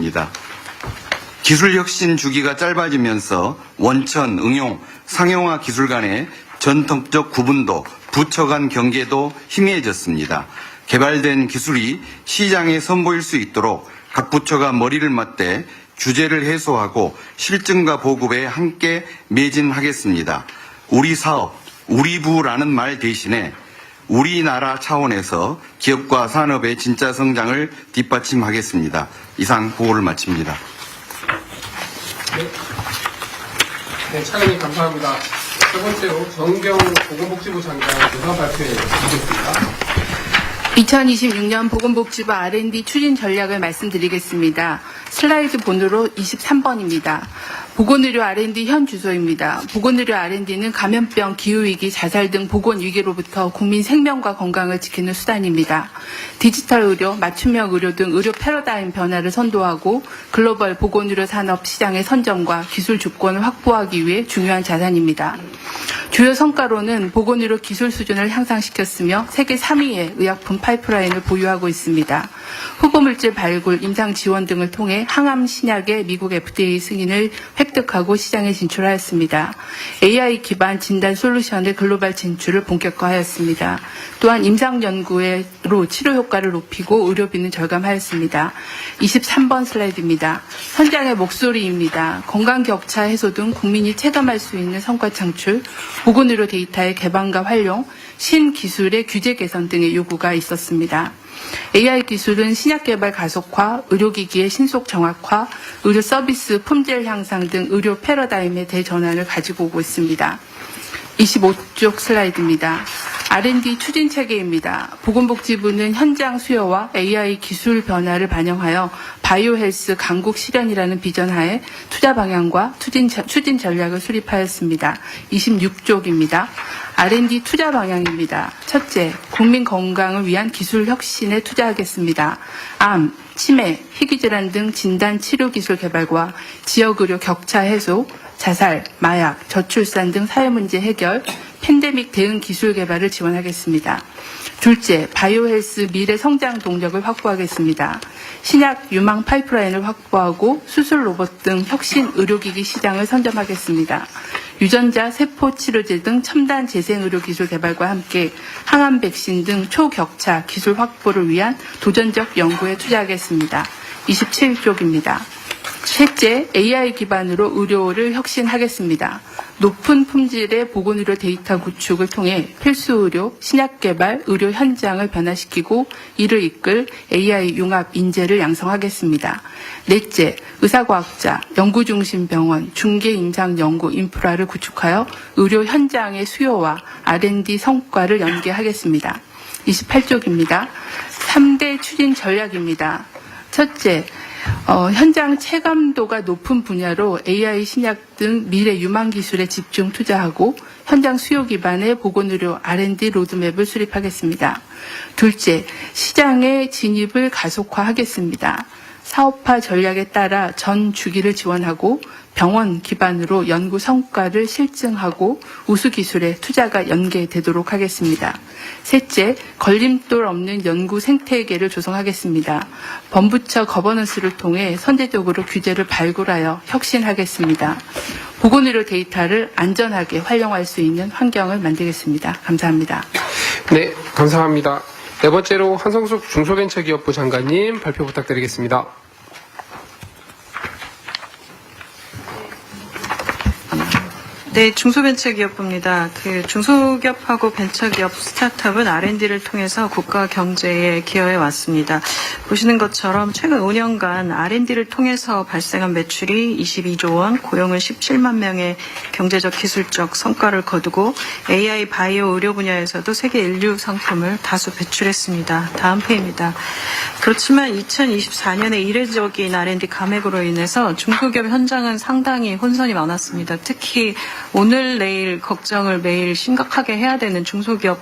하겠습니다. 기술혁신 주기가 짧아지면서 원천, 응용, 상용화 기술 간의 전통적 구분도, 부처 간 경계도 희미해졌습니다. 개발된 기술이 시장에 선보일 수 있도록 각 부처가 머리를 맞대 규제를 해소하고 실증과 보급에 함께 매진하겠습니다. 우리 사업, 우리 부라는 말 대신에 우리나라 차원에서 기업과 산업의 진짜 성장을 뒷받침하겠습니다. 이상 보고를 마칩니다. 네, 차관님 감사합니다. 세 번째로 정경 보건복지부 장관 조사 발표에 드리겠습니다. 2026년 보건복지부 R&D 추진 전략을 말씀드리겠습니다. 슬라이드 번호로 23번입니다. 보건의료 R&D 현 주소입니다. 보건의료 R&D는 감염병, 기후위기, 자살 등 보건위기로부터 국민 생명과 건강을 지키는 수단입니다. 디지털 의료, 맞춤형 의료 등 의료 패러다임 변화를 선도하고 글로벌 보건의료 산업 시장의 선점과 기술 주권을 확보하기 위해 중요한 자산입니다. 주요 성과로는 보건의료 기술 수준을 향상시켰으며 세계 3위의 의약품 파이프라인을 보유하고 있습니다. 후보물질 발굴, 임상 지원 등을 통해 항암 신약의 미국 FDA 승인을 획득하고 시장에 진출하였습니다. AI 기반 진단 솔루션의 글로벌 진출을 본격화하였습니다. 또한 임상 연구로 치료 효과를 높이고 의료비는 절감하였습니다. 23번 슬라이드입니다. 현장의 목소리입니다. 건강 격차 해소 등 국민이 체감할 수 있는 성과 창출, 보건의료 데이터의 개방과 활용, 신기술의 규제 개선 등의 요구가 있었습니다. AI 기술은 신약 개발 가속화, 의료기기의 신속 정확화, 의료 서비스 품질 향상 등 의료 패러다임의 대전환을 가지고 오고 있습니다. 25쪽 슬라이드입니다. R&D 추진 체계입니다. 보건복지부는 현장 수요와 AI 기술 변화를 반영하여 바이오 헬스 강국 실현이라는 비전 하에 투자 방향과 추진 전략을 수립하였습니다. 26쪽입니다. R&D 투자 방향입니다. 첫째, 국민 건강을 위한 기술 혁신에 투자하겠습니다. 암, 치매, 희귀질환 등 진단 치료 기술 개발과 지역의료 격차 해소, 자살, 마약, 저출산 등 사회문제 해결, 팬데믹 대응 기술 개발을 지원하겠습니다. 둘째, 바이오 헬스 미래 성장 동력을 확보하겠습니다. 신약 유망 파이프라인을 확보하고 수술 로봇 등 혁신 의료기기 시장을 선점하겠습니다. 유전자, 세포 치료제 등 첨단 재생 의료 기술 개발과 함께 항암 백신 등 초격차 기술 확보를 위한 도전적 연구에 투자하겠습니다. 27쪽입니다. 셋째, AI 기반으로 의료를 혁신하겠습니다. 높은 품질의 보건의료 데이터 구축을 통해 필수 의료, 신약 개발, 의료 현장을 변화시키고 이를 이끌 AI 융합 인재를 양성하겠습니다. 넷째, 의사과학자, 연구중심 병원, 중개 임상 연구 인프라를 구축하여 의료 현장의 수요와 R&D 성과를 연계하겠습니다. 28쪽입니다. 3대 추진 전략입니다. 첫째, 현장 체감도가 높은 분야로 AI 신약 등 미래 유망 기술에 집중 투자하고 현장 수요 기반의 보건의료 R&D 로드맵을 수립하겠습니다. 둘째, 시장의 진입을 가속화하겠습니다. 사업화 전략에 따라 전 주기를 지원하고 병원 기반으로 연구 성과를 실증하고 우수 기술에 투자가 연계되도록 하겠습니다. 셋째, 걸림돌 없는 연구 생태계를 조성하겠습니다. 범부처 거버넌스를 통해 선제적으로 규제를 발굴하여 혁신하겠습니다. 보건의료 데이터를 안전하게 활용할 수 있는 환경을 만들겠습니다. 감사합니다. 네, 감사합니다. 네 번째로 한성숙 중소벤처기업부 장관님 발표 부탁드리겠습니다. 네, 중소벤처기업부입니다. 중소기업하고 벤처기업 스타트업은 R&D를 통해서 국가 경제에 기여해 왔습니다. 보시는 것처럼 최근 5년간 R&D를 통해서 발생한 매출이 22조 원, 고용을 17만 명의 경제적 기술적 성과를 거두고 AI, 바이오, 의료 분야에서도 세계 인류 상품을 다수 배출했습니다. 다음 페이지입니다. 그렇지만 2024년에 이례적인 R&D 감액으로 인해서 중소기업 현장은 상당히 혼선이 많았습니다. 특히 오늘 내일 걱정을 매일 심각하게 해야 되는 중소기업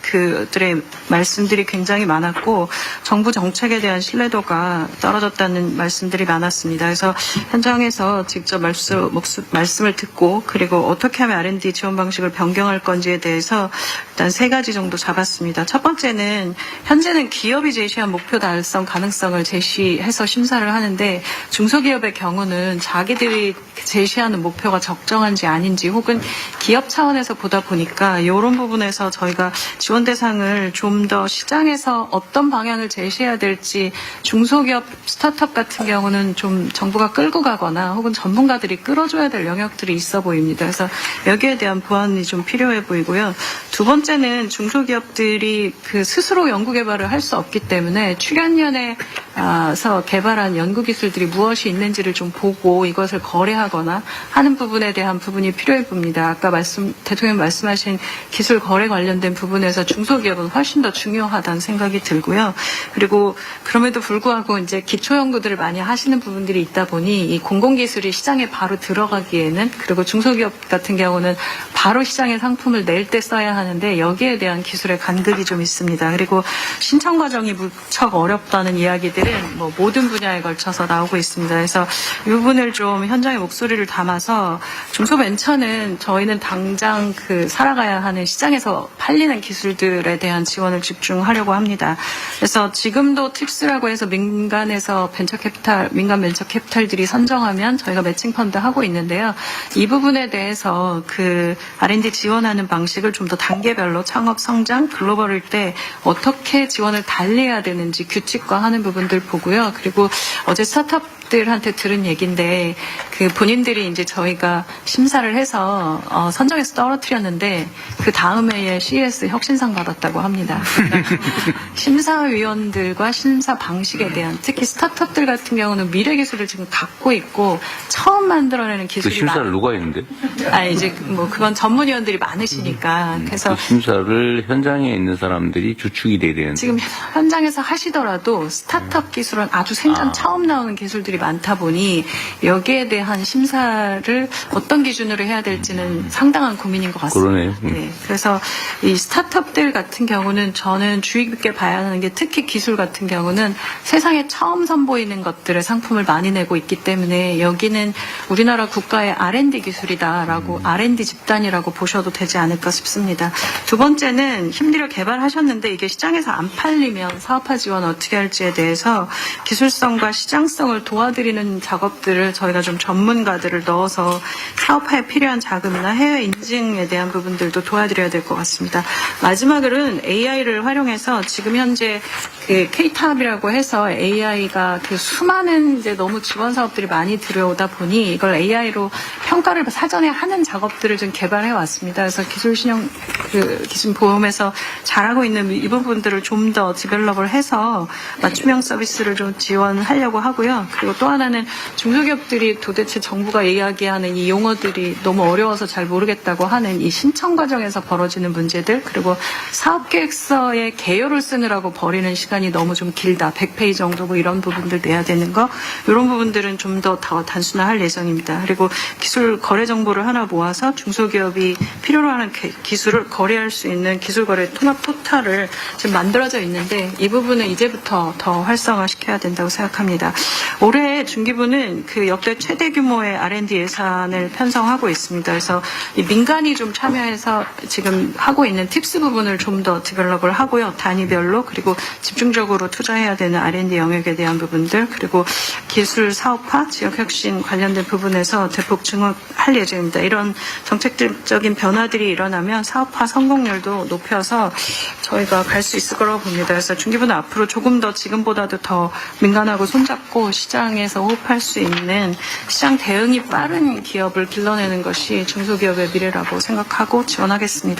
그들의 말씀들이 굉장히 많았고 정부 정책에 대한 신뢰도가 떨어졌다는 말씀들이 많았습니다. 그래서 현장에서 직접 말씀을 듣고 그리고 어떻게 하면 R&D 지원 방식을 변경할 건지에 대해서 일단 3가지 정도 잡았습니다. 첫 번째는 현재는 기업이 제시한 목표 달성 가능성을 제시해서 심사를 하는데 중소기업의 경우는 자기들이 제시하는 목표가 적정한지 아닌지 혹은 기업 차원에서 보다 보니까 이런 부분에서 저희가 지원 대상을 좀 더 시장에서 어떤 방향을 제시해야 될지 중소기업 스타트업 같은 경우는 좀 정부가 끌고 가거나 혹은 전문가들이 끌어줘야 될 영역들이 있어 보입니다. 그래서 여기에 대한 보완이 좀 필요해 보이고요. 두 번째는 중소기업들이 그 스스로 연구개발을 할 수 없기 때문에 출연연에서 개발한 연구기술들이 무엇이 있는지를 좀 보고 이것을 거래하거나 하는 부분에 대한 부분이 필요해 봅니다. 아까 대통령 말씀하신 기술 거래 관련된 부분에서 중소기업은 훨씬 더 중요하다는 생각이 들고요. 그리고 그럼에도 불구하고 이제 기초 연구들을 많이 하시는 부분들이 있다 보니 이 공공기술이 시장에 바로 들어가기에는 그리고 중소기업 같은 경우는 바로 시장에 상품을 낼 때 써야 하는데 여기에 대한 기술의 간극이 좀 있습니다. 그리고 신청 과정이 무척 어렵다는 이야기들은 뭐 모든 분야에 걸쳐서 나오고 있습니다. 그래서 이 부분을 좀 현장의 목소리를 담아서 중소벤처는 저희는 당장 그 살아가야 하는 시장에서 팔리는 기술들에 대한 지원을 집중하려고 합니다. 그래서 지금도 팁스라고 해서 민간 벤처 캐피탈들이 선정하면 저희가 매칭 펀드 하고 있는데요. 이 부분에 대해서 그 R&D 지원하는 방식을 좀 더 단계별로 창업, 성장, 글로벌일 때 어떻게 지원을 달리해야 되는지 규칙화하는 부분들 보고요. 그리고 어제 스타트업들한테 들은 얘기인데 그 본인들이 이제 저희가 심사를 해서 선정해서 떨어뜨렸는데 그 다음 해에 CES 혁신상 받았다고 합니다. 그러니까 심사위원들과 심사 방식에 대한 특히 스타트업들 같은 경우는 미래 기술을 지금 갖고 있고 처음 만들어내는 그 기술이 심사를 누가 했는데? 이제 뭐 그건 전문위원들이 많으시니까 그래서 그 심사를 현장에 있는 사람들이 주축이 돼야 되는데. 지금 현장에서 하시더라도 스타트업 기술은 아주 생전 처음 나오는 기술들이 많다 보니 여기에 대한 심사를 어떤 기준으로 해야 될지는 상당한 고민인 것 같습니다. 그러네요. 네, 그래서 이 스타트업들 같은 경우는 저는 주의 깊게 봐야 하는 게 특히 기술 같은 경우는 세상에 처음 선보이는 것들의 상품을 많이 내고 있기 때문에 여기는 우리나라 국가의 R&D 기술이다라고 R&D 집단이라고 보셔도 되지 않을까 싶습니다. 두 번째는 힘들어 개발하셨는데 이게 시장에서 안 팔리면 사업화 지원 어떻게 할지에 대해서 기술성과 시장성을 도와드리는 작업들을 저희가 좀 전문가들을 넣어서 사업화에 필요한 자금이나 해외 인증에 대한 부분들도 도와드려야 될 것 같습니다. 마지막으로는 AI를 활용해서 지금 현재 그 K탑이라고 해서 AI가 그 수많은 이제 너무 지원 사업들이 많이 들어오다 보니 이걸 AI로 평가를 사전에 하는 작업들을 좀 개발해 왔습니다. 그래서 기술 보험에서 잘하고 있는 이 부분들을 좀 더 디벨롭을 해서 맞춤형 서비스를 좀 지원하려고 하고요. 그리고 또 하나는 중소기업들이 도대체 정부가 이야기하는 이 용어들이 너무 어려워서 잘 모르겠다고 하는 이 신청 과정에서 벌어지는 문제들 그리고 사업계획서에 개요를 쓰느라고 버리는 시간이 너무 좀 길다. 100페이지 정도 뭐 이런 부분들 내야 되는 거 이런 부분들은 좀 더 단순화할 예정입니다. 그리고 기술 거래 정보를 하나 모아서 중소기업이 필요로 하는 기술을 거래할 수 있는 기술 거래 통합 포털을 지금 만들어져 있는데 이 부분은 이제부터 더 활성화시켜야 된다고 생각합니다. 올해 중기부는 그 역대 최대 규모의 R&D 예산을 편성하고 있습니다. 그래서 이 민간이 좀 참여해서 지금 하고 있는 팁스 부분을 좀 더 디벨롭을 하고요. 단위별로 그리고 집중적으로 투자해야 되는 R&D 영역에 대한 부분들 그리고 기술 사업화, 지역혁신 관련된 부분에서 대폭 증원할 예정입니다. 이런 정책적인 변화들이 일어나면 사업화 성공률도 높여서 저희가 갈 수 있을 거라고 봅니다. 그래서 중기부는 앞으로 조금 더 지금보다도 더 민간하고 손잡고 시장에서 호흡할 수 있는 시장 대응이 빠른 기업을 길러내는 것이 중소기업의 미래라고 생각하고 지원하겠습니다.